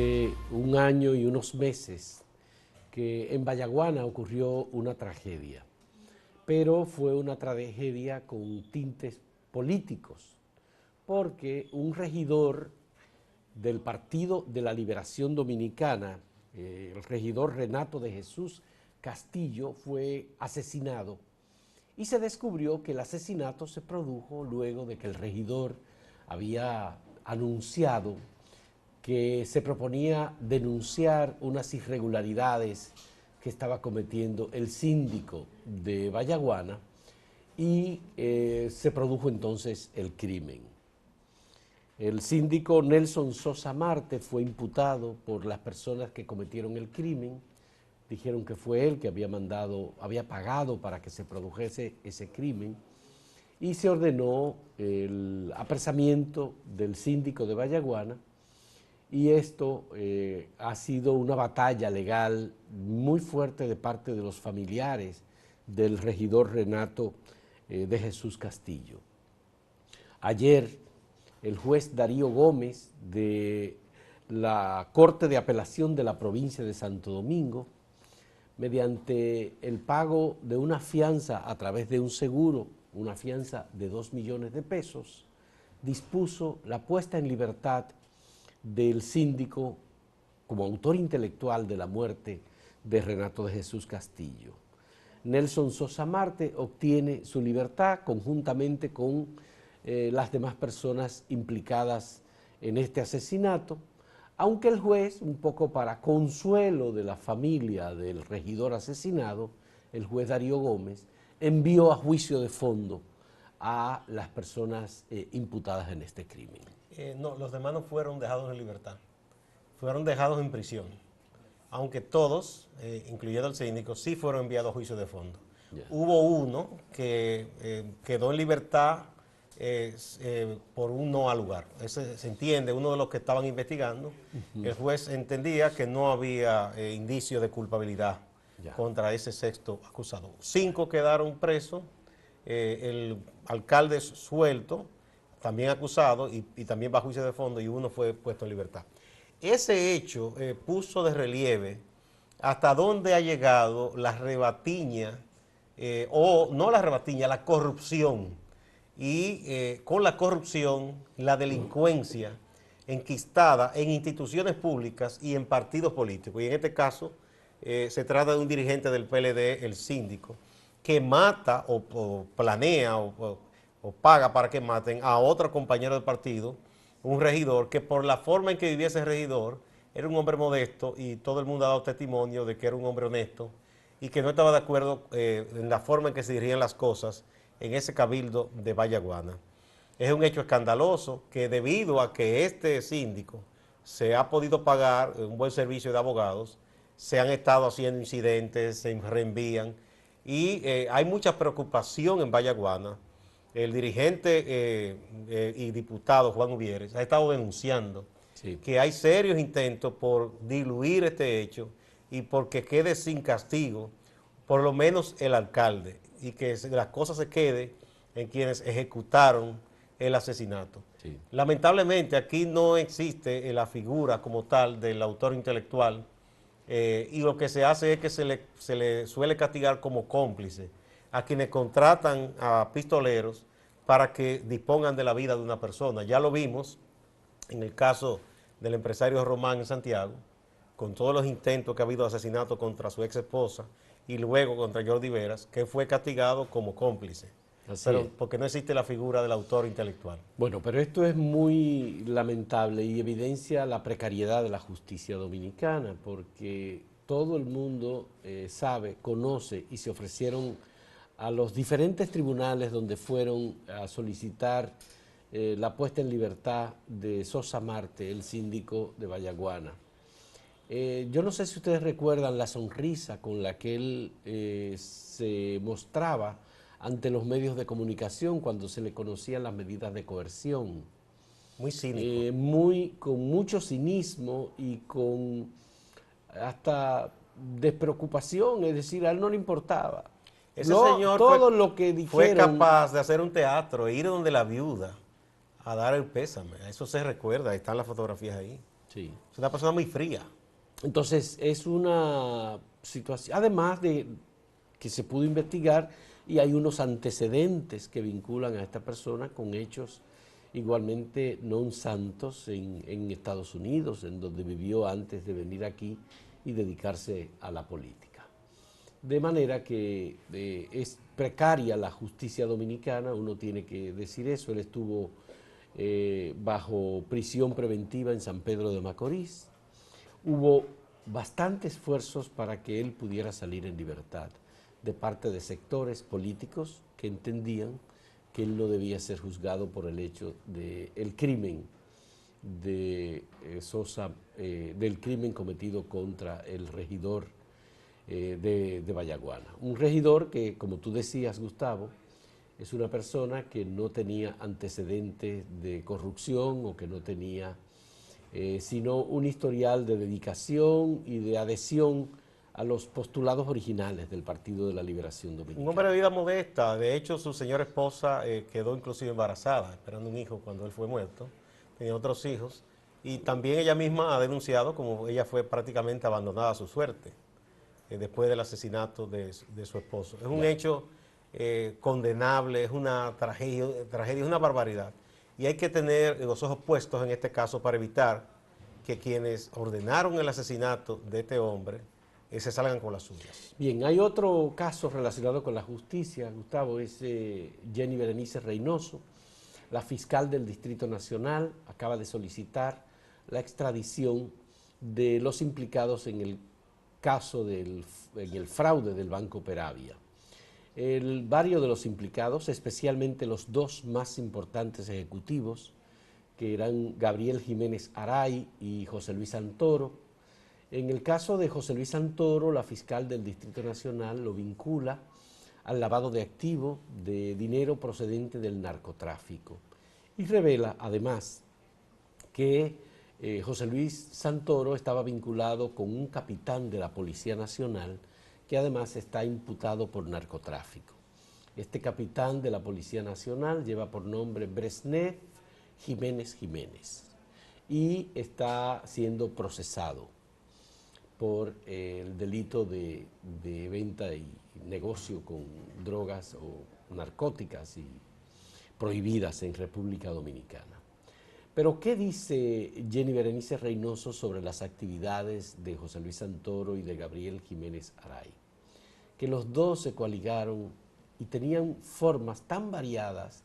hace un año y unos meses que en Vallaguana ocurrió una tragedia, pero fue una tragedia con tintes políticos, porque un regidor del Partido de la Liberación Dominicana, el regidor Renato de Jesús Castillo, fue asesinado y se descubrió que el asesinato se produjo luego de que el regidor había anunciado que se proponía denunciar unas irregularidades que estaba cometiendo el síndico de Vallaguana y se produjo entonces el crimen. El síndico Nelson Sosa Marte fue imputado por las personas que cometieron el crimen. Dijeron que fue él que había pagado para que se produjese ese crimen y se ordenó el apresamiento del síndico de Vallaguana. Y esto ha sido una batalla legal muy fuerte de parte de los familiares del regidor Renato de Jesús Castillo. Ayer, el juez Darío Gómez de la Corte de Apelación de la provincia de Santo Domingo, mediante el pago de una fianza a través de un seguro, una fianza de 2 millones de pesos, dispuso la puesta en libertad del síndico como autor intelectual de la muerte de Renato de Jesús Castillo. Nelson Sosa Marte obtiene su libertad conjuntamente con las demás personas implicadas en este asesinato, aunque el juez, un poco para consuelo de la familia del regidor asesinado, el juez Darío Gómez, envió a juicio de fondo a las personas imputadas en este crimen. No, los demás no fueron dejados en libertad, fueron dejados en prisión, aunque todos, incluyendo el síndico, sí fueron enviados a juicio de fondo. Yeah. Hubo uno que quedó en libertad por un no al lugar. Ese se entiende, uno de los que estaban investigando, el juez entendía que no había indicio de culpabilidad contra ese sexto acusado. 5 quedaron presos, el alcalde suelto, también acusado y también bajo juicio de fondo, y uno fue puesto en libertad. Ese hecho puso de relieve hasta dónde ha llegado la rebatiña, o no la rebatiña, la corrupción, y con la corrupción, la delincuencia enquistada en instituciones públicas y en partidos políticos. Y en este caso se trata de un dirigente del PLD, el síndico, que mata o planea o paga para que maten a otro compañero de partido, un regidor, que por la forma en que vivía ese regidor, era un hombre modesto y todo el mundo ha dado testimonio de que era un hombre honesto y que no estaba de acuerdo en la forma en que se dirigían las cosas en ese cabildo de Vallaguana. Es un hecho escandaloso que debido a que este síndico se ha podido pagar un buen servicio de abogados, se han estado haciendo incidentes, se reenvían y hay mucha preocupación en Vallaguana. El dirigente y diputado Juan Uvieres ha estado denunciando que hay serios intentos por diluir este hecho y porque quede sin castigo por lo menos el alcalde y que las cosas se queden en quienes ejecutaron el asesinato. Sí. Lamentablemente aquí no existe la figura como tal del autor intelectual y lo que se hace es que se le suele castigar como cómplice a quienes contratan a pistoleros para que dispongan de la vida de una persona. Ya lo vimos en el caso del empresario Román en Santiago, con todos los intentos que ha habido de asesinato contra su ex esposa y luego contra Jordi Veras, que fue castigado como cómplice. Pero porque no existe la figura del autor intelectual. Bueno, pero esto es muy lamentable y evidencia la precariedad de la justicia dominicana, porque todo el mundo sabe, conoce y se ofrecieron a los diferentes tribunales donde fueron a solicitar la puesta en libertad de Sosa Marte, el síndico de Vallaguana. Yo no sé si ustedes recuerdan la sonrisa con la que él se mostraba ante los medios de comunicación cuando se le conocían las medidas de coerción. Muy cínico. Con mucho cinismo y con hasta despreocupación, es decir, a él no le importaba. Ese señor todo lo que dijeron, fue capaz de hacer un teatro, ir donde la viuda a dar el pésame. Eso se recuerda, están las fotografías ahí. Sí. Es una persona muy fría. Entonces, es una situación, además de que se pudo investigar y hay unos antecedentes que vinculan a esta persona con hechos igualmente non santos en Estados Unidos, en donde vivió antes de venir aquí y dedicarse a la política. De manera que es precaria la justicia dominicana, uno tiene que decir eso. Él estuvo bajo prisión preventiva en San Pedro de Macorís. Hubo bastantes esfuerzos para que él pudiera salir en libertad de parte de sectores políticos que entendían que él no debía ser juzgado por el hecho del crimen de Sosa, del crimen cometido contra el regidor de Vallaguana. Un regidor que, como tú decías, Gustavo, es una persona que no tenía antecedentes de corrupción o que no tenía sino un historial de dedicación y de adhesión a los postulados originales del Partido de la Liberación Dominicana. Un hombre de vida modesta. De hecho, su señora esposa quedó inclusive embarazada, esperando un hijo cuando él fue muerto. Tenía otros hijos. Y también ella misma ha denunciado como ella fue prácticamente abandonada a su suerte después del asesinato de su esposo. Es un hecho condenable, es una tragedia, es una barbaridad. Y hay que tener los ojos puestos en este caso para evitar que quienes ordenaron el asesinato de este hombre se salgan con las suyas. Bien, hay otro caso relacionado con la justicia, Gustavo, es Jenny Berenice Reynoso. La fiscal del Distrito Nacional acaba de solicitar la extradición de los implicados en el caso en el fraude del Banco Peravia. Varios de los implicados, especialmente los dos más importantes ejecutivos, que eran Gabriel Jiménez Aray y José Luis Santoro. En el caso de José Luis Santoro, la fiscal del Distrito Nacional lo vincula al lavado de activos de dinero procedente del narcotráfico y revela además que José Luis Santoro estaba vinculado con un capitán de la Policía Nacional que además está imputado por narcotráfico. Este capitán de la Policía Nacional lleva por nombre Bresnev Jiménez Jiménez y está siendo procesado por el delito de venta y negocio con drogas o narcóticas y prohibidas en República Dominicana. Pero, ¿qué dice Jenny Berenice Reynoso sobre las actividades de José Luis Santoro y de Gabriel Jiménez Aray? Que los dos se coaligaron y tenían formas tan variadas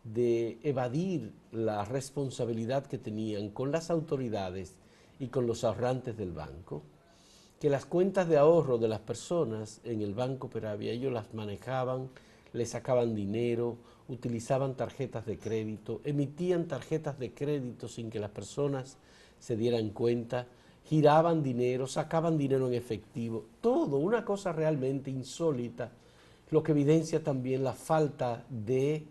de evadir la responsabilidad que tenían con las autoridades y con los ahorrantes del banco, que las cuentas de ahorro de las personas en el Banco Peravia, ellos las manejaban, les sacaban dinero, utilizaban tarjetas de crédito, emitían tarjetas de crédito sin que las personas se dieran cuenta, giraban dinero, sacaban dinero en efectivo, todo, una cosa realmente insólita, lo que evidencia también la falta de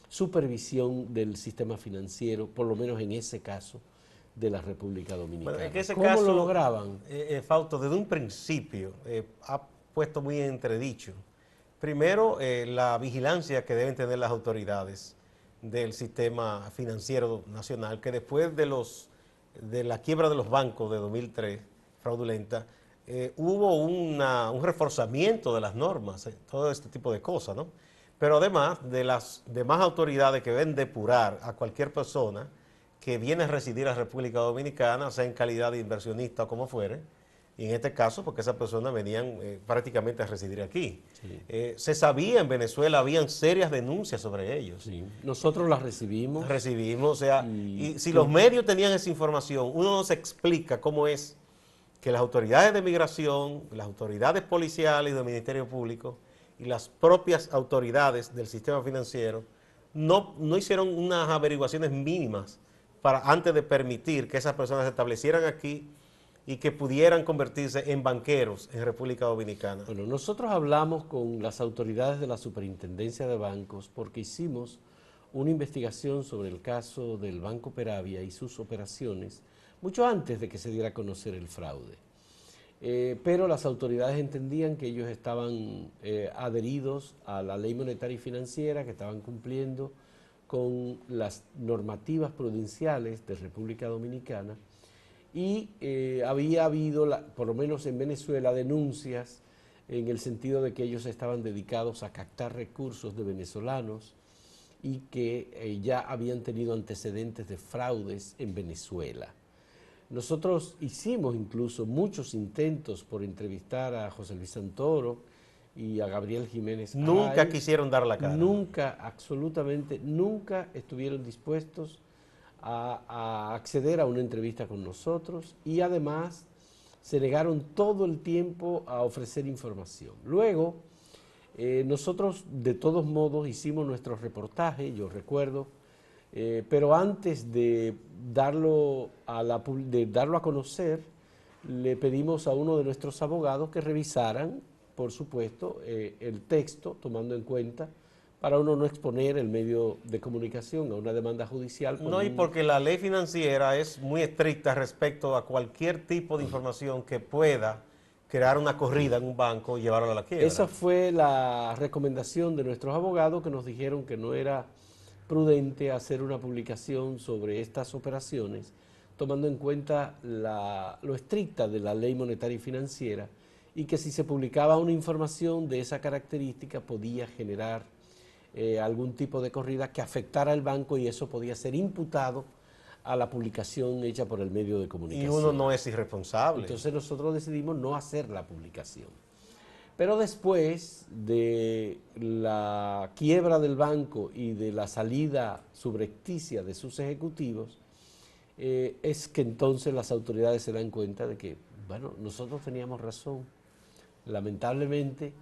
supervisión del sistema financiero, por lo menos en ese caso, de la República Dominicana. Bueno, en ese ¿Cómo caso, lo lograban? Fausto, desde un principio ha puesto muy en entredicho, primero, la vigilancia que deben tener las autoridades del sistema financiero nacional, que después de la quiebra de los bancos de 2003, fraudulenta, hubo un reforzamiento de las normas, todo este tipo de cosas, ¿no? Pero además de las demás autoridades que deben depurar a cualquier persona que viene a residir a la República Dominicana, sea en calidad de inversionista o como fuere, y en este caso porque esas personas venían prácticamente a residir aquí. Sí. Se sabía en Venezuela, habían serias denuncias sobre ellos. Sí. Nosotros las recibimos. Recibimos, o sea, y si los medios tenían esa información, uno no se explica cómo es que las autoridades de migración, las autoridades policiales y del Ministerio Público y las propias autoridades del sistema financiero no hicieron unas averiguaciones mínimas antes de permitir que esas personas se establecieran aquí y que pudieran convertirse en banqueros en República Dominicana. Bueno, nosotros hablamos con las autoridades de la Superintendencia de Bancos porque hicimos una investigación sobre el caso del Banco Peravia y sus operaciones mucho antes de que se diera a conocer el fraude. Pero las autoridades entendían que ellos estaban adheridos a la ley monetaria y financiera, que estaban cumpliendo con las normativas prudenciales de República Dominicana y había habido, por lo menos en Venezuela, denuncias en el sentido de que ellos estaban dedicados a captar recursos de venezolanos y que ya habían tenido antecedentes de fraudes en Venezuela. Nosotros hicimos incluso muchos intentos por entrevistar a José Luis Santoro y a Gabriel Jiménez. Nunca quisieron dar la cara. Nunca, absolutamente, nunca estuvieron dispuestos a acceder a una entrevista con nosotros y además se negaron todo el tiempo a ofrecer información. Luego, nosotros de todos modos hicimos nuestro reportaje, yo recuerdo, pero antes de darlo a conocer, le pedimos a uno de nuestros abogados que revisaran, por supuesto, el texto, tomando en cuenta, para uno no exponer el medio de comunicación a una demanda judicial. No, y porque la ley financiera es muy estricta respecto a cualquier tipo de información que pueda crear una corrida en un banco y llevarlo a la quiebra. Esa fue la recomendación de nuestros abogados, que nos dijeron que no era prudente hacer una publicación sobre estas operaciones, tomando en cuenta lo estricta de la ley monetaria y financiera, y que si se publicaba una información de esa característica podía generar algún tipo de corrida que afectara al banco y eso podía ser imputado a la publicación hecha por el medio de comunicación. Y uno no es irresponsable. Entonces nosotros decidimos no hacer la publicación. Pero después de la quiebra del banco y de la salida subrepticia de sus ejecutivos, es que entonces las autoridades se dan cuenta de que, bueno, nosotros teníamos razón. Lamentablemente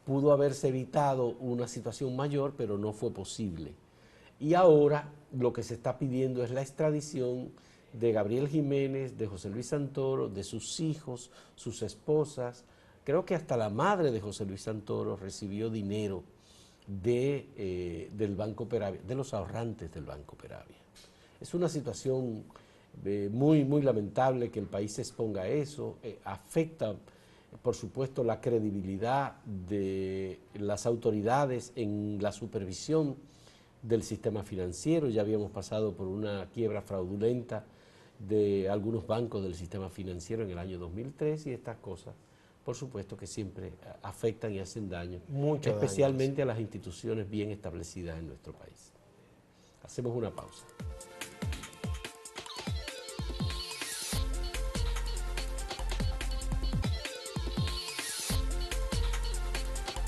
pudo haberse evitado una situación mayor, pero no fue posible. Y ahora lo que se está pidiendo es la extradición de Gabriel Jiménez, de José Luis Santoro, de sus hijos, sus esposas. Creo que hasta la madre de José Luis Santoro recibió dinero del Banco Peravia, de los ahorrantes del Banco Peravia. Es una situación muy, muy lamentable que el país se exponga a eso, afecta, por supuesto, la credibilidad de las autoridades en la supervisión del sistema financiero. Ya habíamos pasado por una quiebra fraudulenta de algunos bancos del sistema financiero en el año 2003 y estas cosas, por supuesto, que siempre afectan y hacen daño, especialmente a las instituciones bien establecidas en nuestro país. Hacemos una pausa.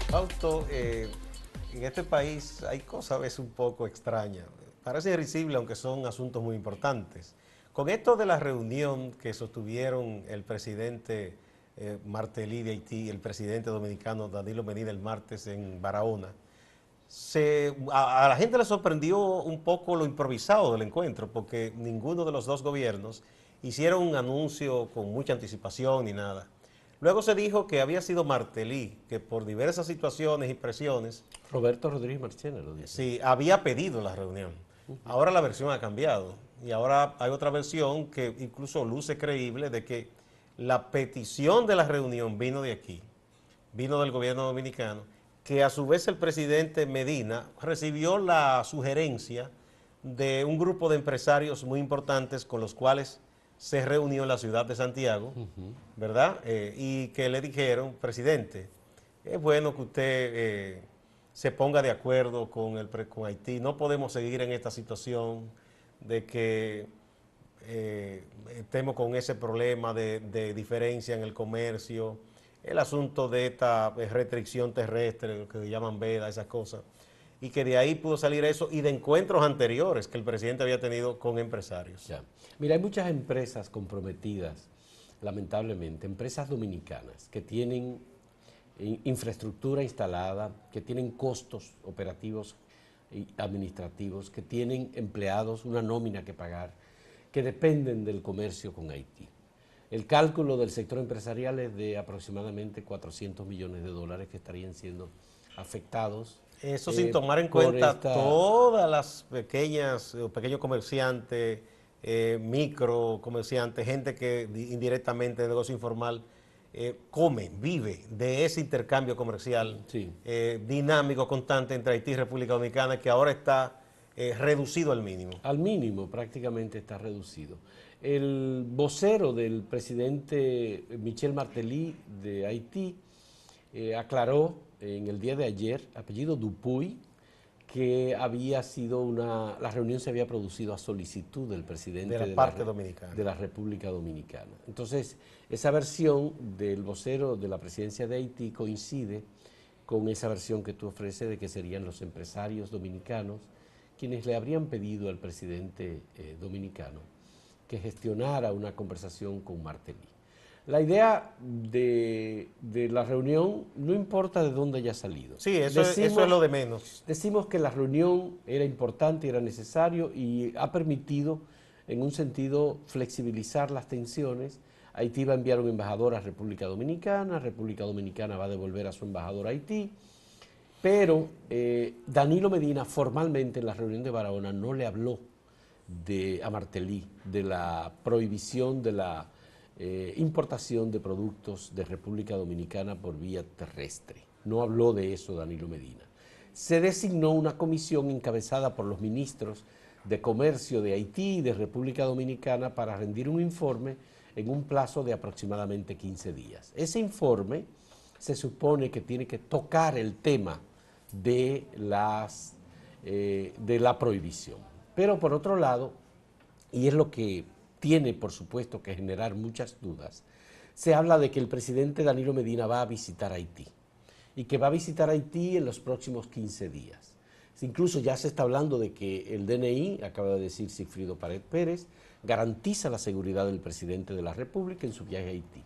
Fausto, en este país hay cosas a veces un poco extrañas. Parece risible, aunque son asuntos muy importantes. Con esto de la reunión que sostuvieron el presidente Martelly de Haití y el presidente dominicano Danilo Medina el martes en Barahona, a la gente le sorprendió un poco lo improvisado del encuentro, porque ninguno de los dos gobiernos hicieron un anuncio con mucha anticipación ni nada. Luego se dijo que había sido Martelly, que por diversas situaciones y presiones... Roberto Rodríguez Marchena lo dice. Sí, había pedido la reunión. Ahora la versión ha cambiado y ahora hay otra versión que incluso luce creíble de que la petición de la reunión vino de aquí, vino del gobierno dominicano, que a su vez el presidente Medina recibió la sugerencia de un grupo de empresarios muy importantes con los cuales se reunió en la ciudad de Santiago, ¿verdad? Y que le dijeron, presidente, es bueno que usted se ponga de acuerdo con Haití, no podemos seguir en esta situación de que estemos con ese problema de diferencia en el comercio, el asunto de esta restricción terrestre, lo que llaman veda, esas cosas, y que de ahí pudo salir eso y de encuentros anteriores que el presidente había tenido con empresarios. Ya. Mira, hay muchas empresas comprometidas, lamentablemente, empresas dominicanas que tienen infraestructura instalada, que tienen costos operativos y administrativos, que tienen empleados, una nómina que pagar, que dependen del comercio con Haití. El cálculo del sector empresarial es de aproximadamente 400 millones de dólares que estarían siendo afectados. Eso sin tomar en cuenta todas las pequeños comerciantes, micro comerciantes, gente que indirectamente de negocio informal come, vive de ese intercambio comercial dinámico, constante entre Haití y República Dominicana, que ahora está reducido al mínimo. Al mínimo, prácticamente está reducido. El vocero del presidente Michel Martelly de Haití aclaró en el día de ayer, apellido Dupuy, que la reunión se había producido a solicitud del presidente de la parte dominicana. de la República Dominicana. Entonces, esa versión del vocero de la presidencia de Haití coincide con esa versión que tú ofreces de que serían los empresarios dominicanos quienes le habrían pedido al presidente dominicano que gestionara una conversación con Martelly. La idea de la reunión no importa de dónde haya salido. Sí, eso es lo de menos. Decimos que la reunión era importante, era necesario y ha permitido, en un sentido, flexibilizar las tensiones. Haití va a enviar un embajador a República Dominicana va a devolver a su embajador a Haití, pero Danilo Medina formalmente en la reunión de Barahona no le habló a Martelly de la prohibición de la importación de productos de República Dominicana por vía terrestre. No habló de eso Danilo Medina. Se designó una comisión encabezada por los ministros de Comercio de Haití y de República Dominicana para rendir un informe en un plazo de aproximadamente 15 días. Ese informe se supone que tiene que tocar el tema de la prohibición. Pero por otro lado, y es lo que tiene por supuesto que generar muchas dudas, se habla de que el presidente Danilo Medina va a visitar Haití y que va a visitar Haití en los próximos 15 días. Incluso ya se está hablando de que el DNI, acaba de decir Sigfrido Pared Pérez, garantiza la seguridad del presidente de la República en su viaje a Haití.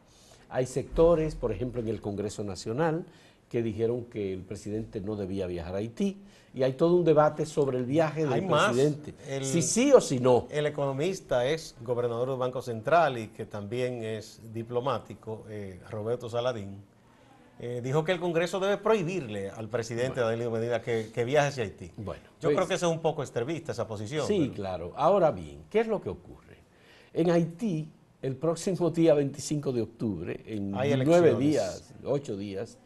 Hay sectores, por ejemplo en el Congreso Nacional, que dijeron que el presidente no debía viajar a Haití, y hay todo un debate sobre el viaje del presidente, si sí o si no. El economista es gobernador del Banco Central y que también es diplomático, Roberto Saladín, dijo que el Congreso debe prohibirle al presidente Danilo Medina que viaje hacia Haití. Bueno, yo creo que eso es un poco extremista, esa posición. Sí, pero claro. Ahora bien, ¿qué es lo que ocurre? En Haití, el próximo día 25 de octubre, en 9 días, 8 días,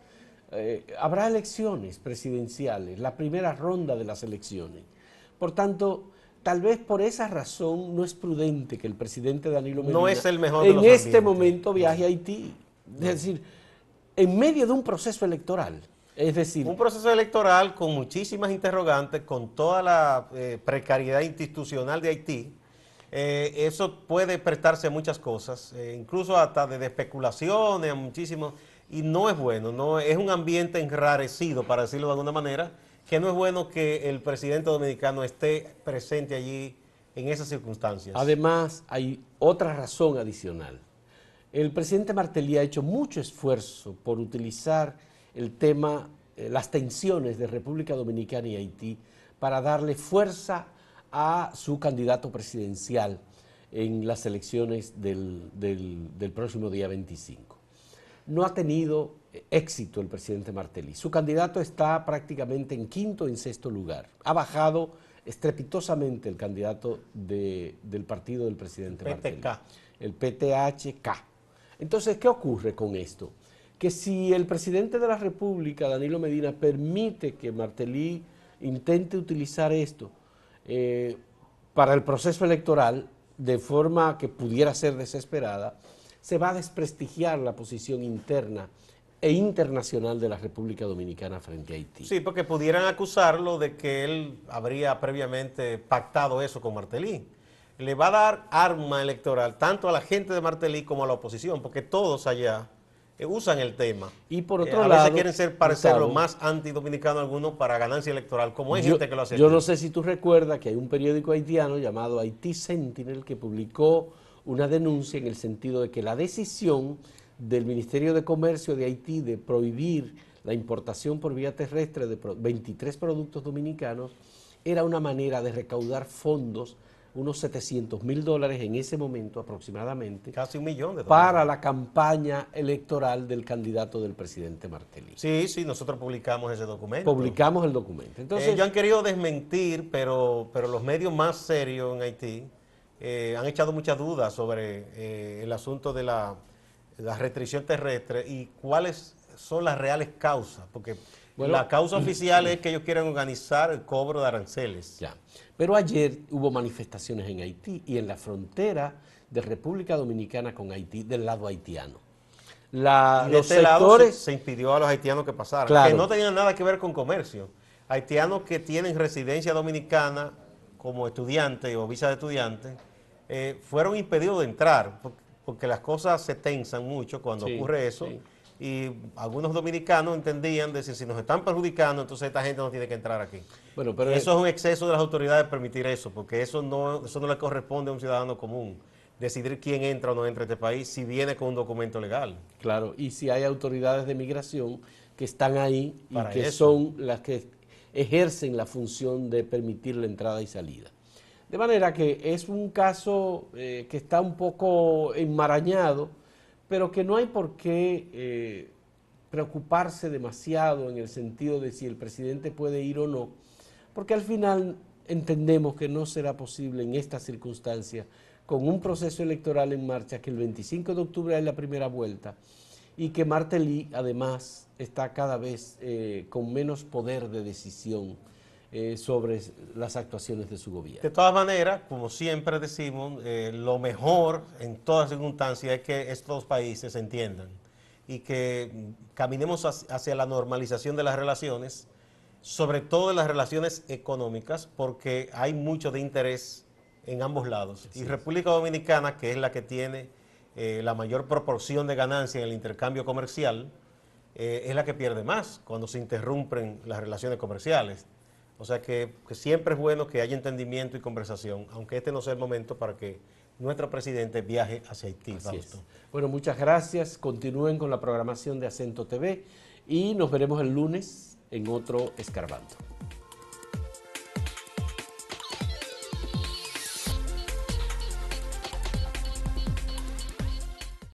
habrá elecciones presidenciales, la primera ronda de las elecciones. Por tanto, tal vez por esa razón no es prudente que el presidente Danilo Medina no es el mejor de los en este ambientes. Momento viaje a Haití. Es decir, en medio de un proceso electoral. Es decir, un proceso electoral con muchísimas interrogantes, con toda la precariedad institucional de Haití. Eso puede prestarse a muchas cosas, incluso hasta de especulaciones, a muchísimos. Y no es bueno, no es un ambiente enrarecido, para decirlo de alguna manera, que no es bueno que el presidente dominicano esté presente allí en esas circunstancias. Además, hay otra razón adicional. El presidente Martelly ha hecho mucho esfuerzo por utilizar el tema, las tensiones de República Dominicana y Haití para darle fuerza a su candidato presidencial en las elecciones del próximo día 25. No ha tenido éxito el presidente Martelly. Su candidato está prácticamente en quinto o en sexto lugar. Ha bajado estrepitosamente el candidato del partido del presidente Martelly. El PTHK. Entonces, ¿qué ocurre con esto? Que si el presidente de la República, Danilo Medina, permite que Martelly intente utilizar esto para el proceso electoral de forma que pudiera ser desesperada, se va a desprestigiar la posición interna e internacional de la República Dominicana frente a Haití. Sí, porque pudieran acusarlo de que él habría previamente pactado eso con Martelly. Le va a dar arma electoral tanto a la gente de Martelly como a la oposición, porque todos allá usan el tema. Y por otro a lado, veces quieren parecer lo más antidominicano algunos para ganancia electoral, como hay gente que lo hace. Yo no sé si tú recuerdas que hay un periódico haitiano llamado Haití Sentinel que publicó una denuncia en el sentido de que la decisión del Ministerio de Comercio de Haití de prohibir la importación por vía terrestre de 23 productos dominicanos era una manera de recaudar fondos, unos $700,000 en ese momento aproximadamente. Casi $1 millón. Para la campaña electoral del candidato del presidente Martelly. Sí, sí, nosotros publicamos ese documento. Publicamos el documento. Entonces, ellos han querido desmentir, pero los medios más serios en Haití han echado muchas dudas sobre el asunto de la restricción terrestre y cuáles son las reales causas, porque Bueno, la causa oficial es que ellos quieren organizar el cobro de aranceles. Ya. Pero ayer hubo manifestaciones en Haití y en la frontera de República Dominicana con Haití, del lado haitiano. Y de Los este lado sectores, se impidió a los haitianos que pasaran, claro, que no tenían nada que ver con comercio. Haitianos que tienen residencia dominicana como estudiantes o visa de estudiante, fueron impedidos de entrar, porque las cosas se tensan mucho cuando sí, ocurre eso. sí. Y algunos dominicanos entendían, decir, si nos están perjudicando, entonces esta gente no tiene que entrar aquí. Bueno, pero Y eso es un exceso de las autoridades permitir eso, porque eso no le corresponde a un ciudadano común, decidir quién entra o no entra a este país si viene con un documento legal. Claro, y si hay autoridades de migración que están ahí y Para que eso. son las que ejercen la función de permitir la entrada y salida. De manera que es un caso que está un poco enmarañado, pero que no hay por qué preocuparse demasiado en el sentido de si el presidente puede ir o no, porque al final entendemos que no será posible en estas circunstancias, con un proceso electoral en marcha, que el 25 de octubre hay la primera vuelta y que Martelly además está cada vez con menos poder de decisión sobre las actuaciones de su gobierno. De todas maneras, como siempre decimos, lo mejor en todas circunstancias es que estos países se entiendan y que caminemos hacia la normalización de las relaciones, sobre todo de las relaciones económicas, porque hay mucho de interés en ambos lados. Y República Dominicana, que es la que tiene la mayor proporción de ganancia en el intercambio comercial, es la que pierde más cuando se interrumpen las relaciones comerciales. O sea que siempre es bueno que haya entendimiento y conversación, aunque este no sea el momento para que nuestro presidente viaje hacia Haití. Bueno, muchas gracias. Continúen con la programación de Acento TV y nos veremos el lunes en otro Escarbando.